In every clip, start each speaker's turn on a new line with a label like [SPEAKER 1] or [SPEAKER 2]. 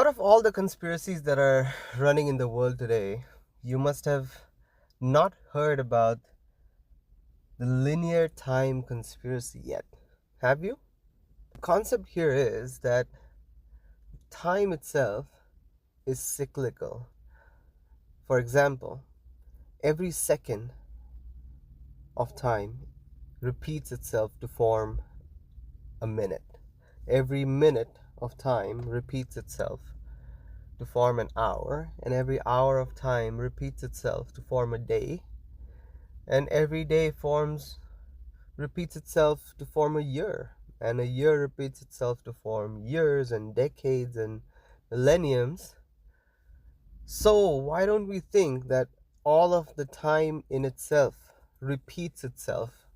[SPEAKER 1] of all the conspiracies that are running in the world today, you must have not heard about the linear time conspiracy yet. Have you? The concept here is that time itself is cyclical. For example, every second of time repeats itself to form a minute. Every minute of time repeats itself to form an hour, and every hour of time repeats itself to form a day, and every day repeats itself to form a year, and a year repeats itself to form years and decades and millenniums. So why don't we think that all of the time in itself repeats itself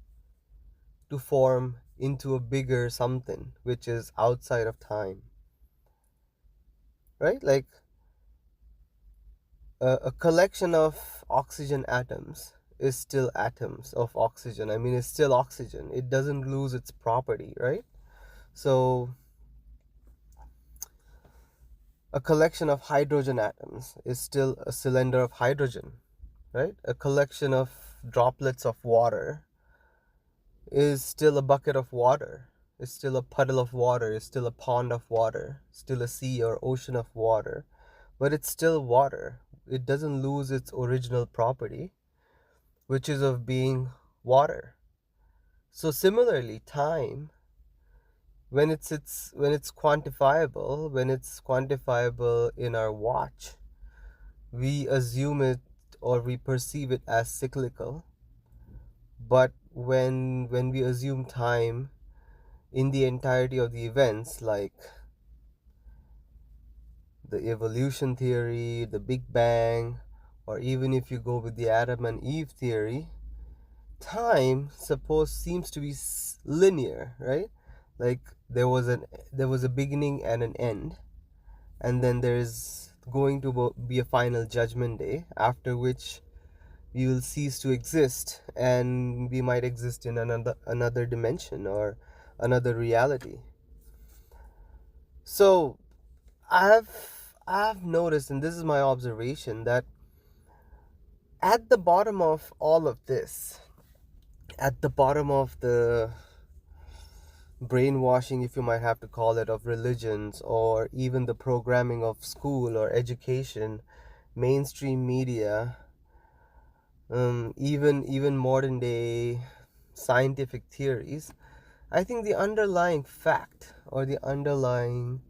[SPEAKER 1] to form into a bigger something which is outside of time, right? Like a collection of oxygen atoms is still atoms of oxygen. I mean, it's still oxygen. It doesn't lose its property, right? So a collection of hydrogen atoms is still a cylinder of hydrogen, right? A collection of droplets of water is still a bucket of water, is still a puddle of water, is still a pond of water, still a sea or ocean of water, but it's still water. It doesn't lose its original property, which is of being water. So similarly, time, when it's quantifiable in our watch, we assume it or we perceive it as cyclical. But when we assume time in the entirety of the events, like the evolution theory, the Big Bang, or even if you go with the Adam and Eve theory, time seems to be linear, right? Like there was a beginning and an end, and then there's going to be a final judgment day, after which we will cease to exist, and we might exist in another dimension or another reality. So I've noticed, and this is my observation, that at the bottom of all of this, at the bottom of the brainwashing, if you might have to call it, of religions, or even the programming of school or education, mainstream media, even modern day scientific theories, I think the underlying fact or the underlying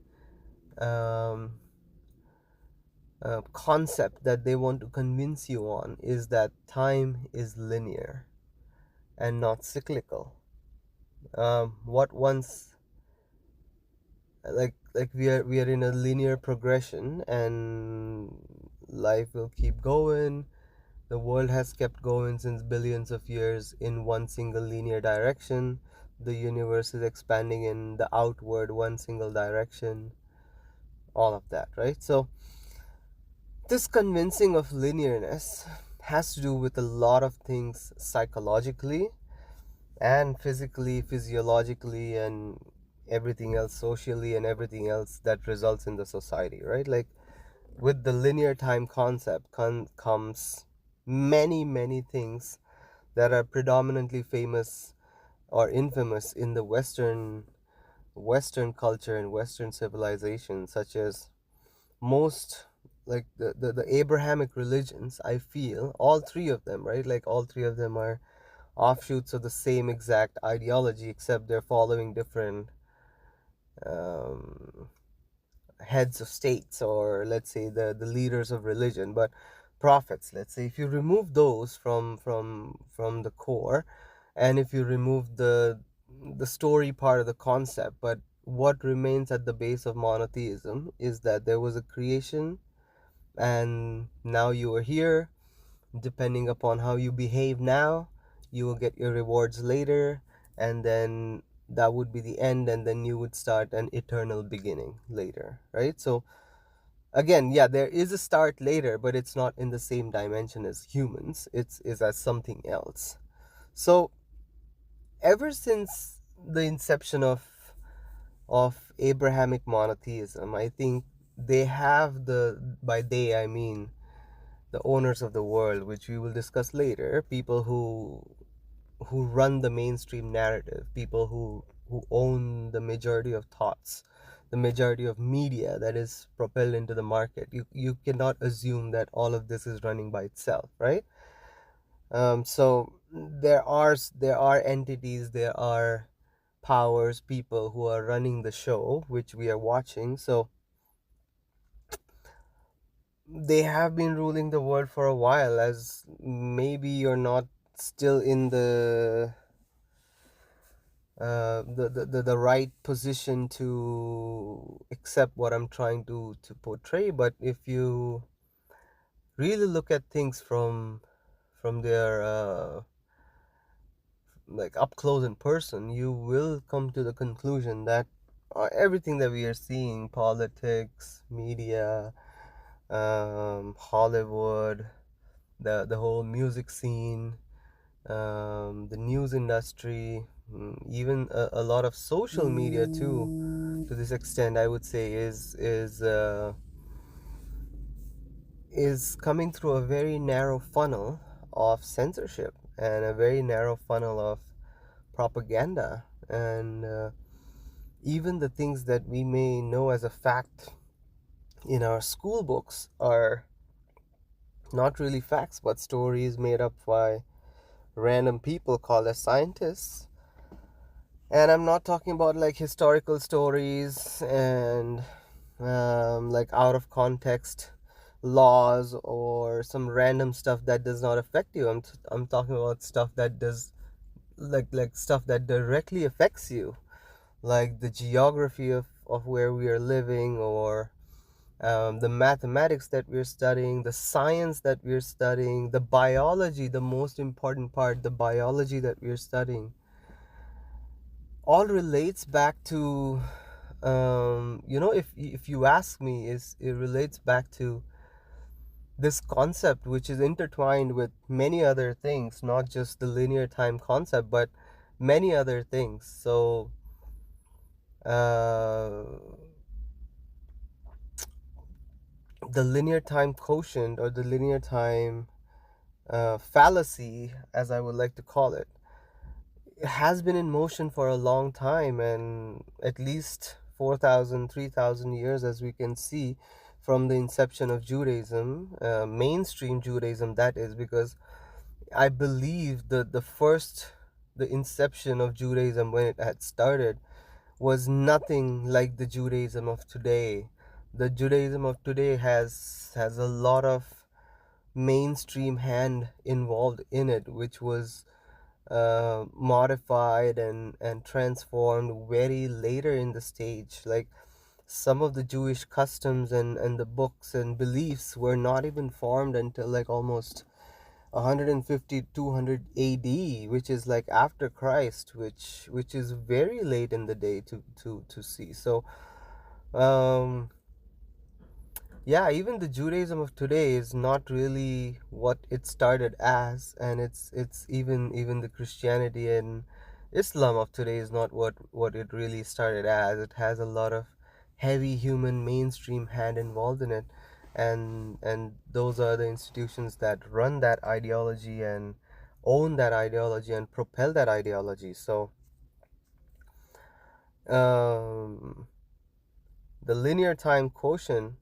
[SPEAKER 1] um, concept that they want to convince you on is that time is linear and not cyclical. What once like we are in a linear progression, and life will keep going. The world has kept going since billions of years in one single linear direction. The universe is expanding in the outward one single direction. All of that, right? So this convincing of linearness has to do with a lot of things psychologically and physically, physiologically, and everything else socially, and everything else that results in the society, right? Like with the linear time concept comes many things that are predominantly famous or infamous in the Western culture and Western civilization, such as most, like the Abrahamic religions. I feel all three of them, right? Like all three of them are offshoots of the same exact ideology, except they're following different um, heads of states, or let's say the leaders of religion. But prophets, let's say, if you remove those from the core, and if you remove the story part of the concept, but what remains at the base of monotheism is that there was a creation, and now you are here. Depending upon how you behave now, you will get your rewards later, and then that would be the end, and then you would start an eternal beginning later, right? So again, yeah, there is a start later, but it's not in the same dimension as humans. It's is as something else. So ever since the inception of Abrahamic monotheism, I think they have the, by they I mean the owners of the world, which we will discuss later, people who run the mainstream narrative, people who own the majority of thoughts, the majority of media that is propelled into the market. You cannot assume that all of this is running by itself, right? So there are entities, there are powers, people who are running the show which we are watching. So they have been ruling the world for a while, as maybe you're not still in the right position to accept what I'm trying to portray. But if you really look at things from their like up close in person, you will come to the conclusion that everything that we are seeing, politics, media, Hollywood, the whole music scene, the news industry, even a lot of social media too, to this extent, I would say, is coming through a very narrow funnel of censorship and a very narrow funnel of propaganda. And even the things that we may know as a fact in our school books are not really facts, but stories made up by random people called as scientists. And I'm not talking about like historical stories and like out of context laws or some random stuff that does not affect you. I'm talking about stuff that does, like stuff that directly affects you, like the geography of where we are living, or the mathematics that we're studying, the science that we're studying, the biology, the most important part, the biology that we're studying, all relates back to, if you ask me, is it relates back to this concept, which is intertwined with many other things, not just the linear time concept, but many other things. So uh, the linear time quotient, or the linear time fallacy, as I would like to call it, has been in motion for a long time, and at least 4,000, 3,000 years, as we can see from the inception of Judaism, mainstream Judaism, that is, because I believe the inception of Judaism, when it had started, was nothing like the Judaism of today. The Judaism of today has a lot of mainstream hand involved in it, which was modified and transformed very later in the stage. Like some of the Jewish customs and the books and beliefs were not even formed until like almost 150 200 AD, which is like after Christ, which is very late in the day to see. So um yeah, even the Judaism of today is not really what it started as, and it's even the Christianity and Islam of today is not what it really started as. It has a lot of heavy human mainstream hand involved in it, and those are the institutions that run that ideology and own that ideology and propel that ideology. So um the linear time quotient,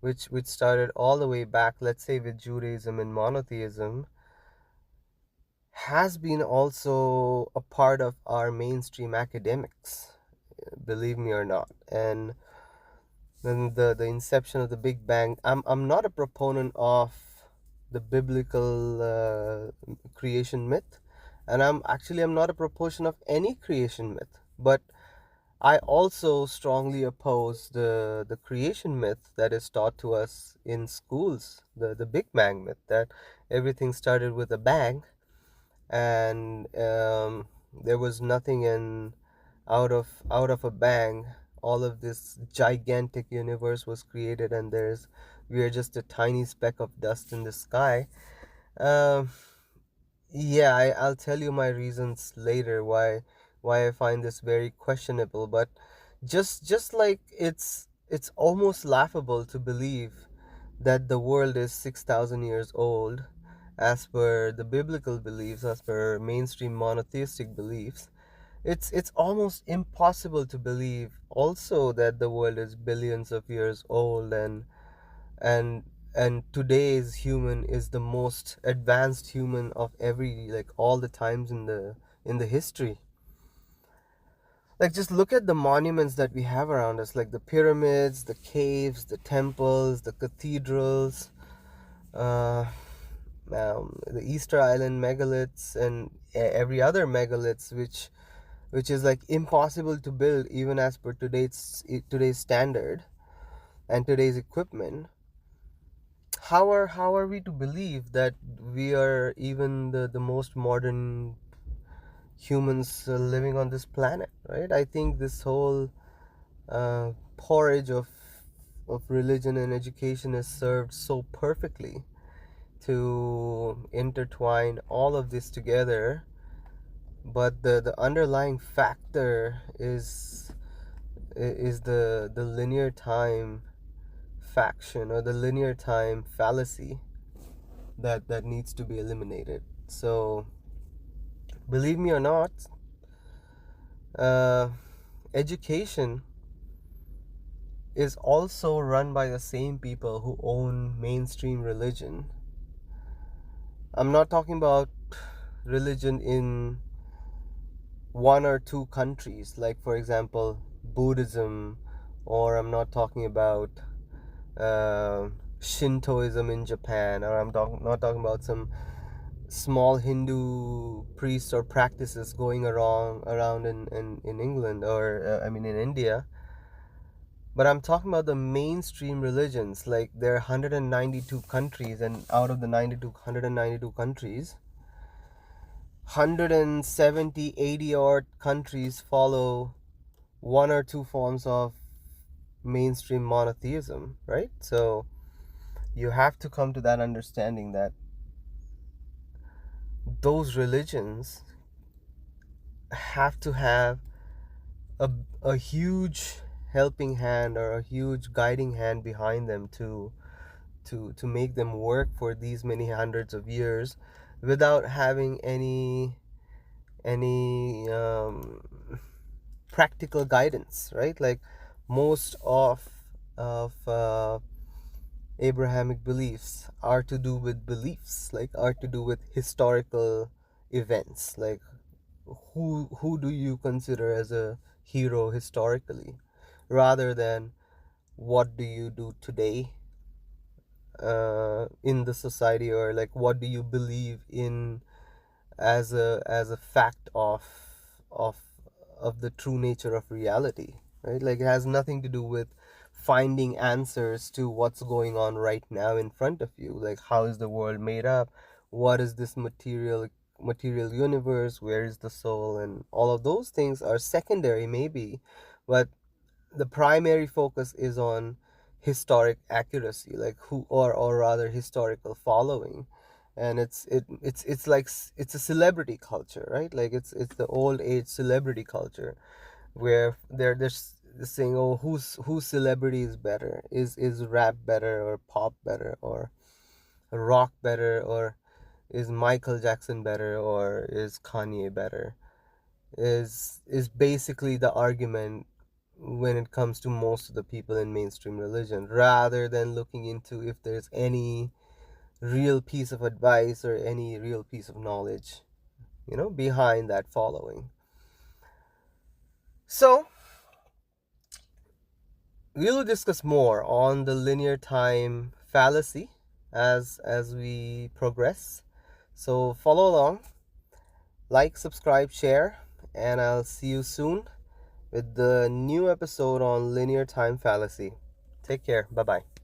[SPEAKER 1] which started all the way back, let's say, with Judaism and monotheism, has been also a part of our mainstream academics, believe me or not. And then the inception of the Big Bang. I'm not a proponent of the biblical creation myth, and I'm not a proponent of any creation myth, but I also strongly oppose the creation myth that is taught to us in schools, the Big Bang myth, that everything started with a bang, and there was nothing, and out of a bang, all of this gigantic universe was created, and we are just a tiny speck of dust in the sky. Um, yeah, I'll tell you my reasons later why I find this very questionable, but just like it's almost laughable to believe that the world is 6,000 years old as per the biblical beliefs, as per mainstream monotheistic beliefs. It's almost impossible to believe also that the world is billions of years old, and and today's human is the most advanced human of every, like, all the times in the history. Like, just look at the monuments that we have around us, like the pyramids, the caves, the temples, the cathedrals, uh, the Easter Island megaliths, and every other megaliths, which is like impossible to build even as per today's standard and today's equipment. How are we to believe that we are even the most modern humans living on this planet, right? I think this whole porridge of religion and education is served so perfectly to intertwine all of this together, but the underlying factor is the linear time faction, or the linear time fallacy, that needs to be eliminated. So, believe me or not, uh, education is also run by the same people who own mainstream religion. I'm not talking about religion in one or two countries, like, for example, Buddhism, or I'm not talking about uh, Shintoism in Japan, or not talking about some small Hindu priests or practices going around in England, or I mean in India. But I'm talking about the mainstream religions. Like, there are 192 countries, and out of the 192 countries, 170, 80 odd countries follow one or two forms of mainstream monotheism, right? So you have to come to that understanding that those religions have to have a, a huge helping hand, or a huge guiding hand behind them to make them work for these many hundreds of years without having any practical guidance, right? Like, most of Abrahamic beliefs are to do with beliefs, like, are to do with historical events, like, who do you consider as a hero historically, rather than what do you do today in the society, or like what do you believe in as a fact of of the true nature of reality, right? Like, it has nothing to do with finding answers to what's going on right now in front of you, like, how is the world made up, what is this material universe, where is the soul, and all of those things are secondary maybe, but the primary focus is on historic accuracy, like, who, or rather historical following. And it's like it's a celebrity culture, right? Like, it's the old age celebrity culture, where they're saying, oh, whose celebrity is better, is rap better, or pop better, or rock better, or is Michael Jackson better, or is Kanye better, is basically the argument when it comes to most of the people in mainstream religion, rather than looking into if there's any real piece of advice or any real piece of knowledge, behind that following. So, we'll discuss more on the linear time fallacy as we progress. So, follow along, like, subscribe, share, and I'll see you soon with the new episode on linear time fallacy. Take care. Bye bye.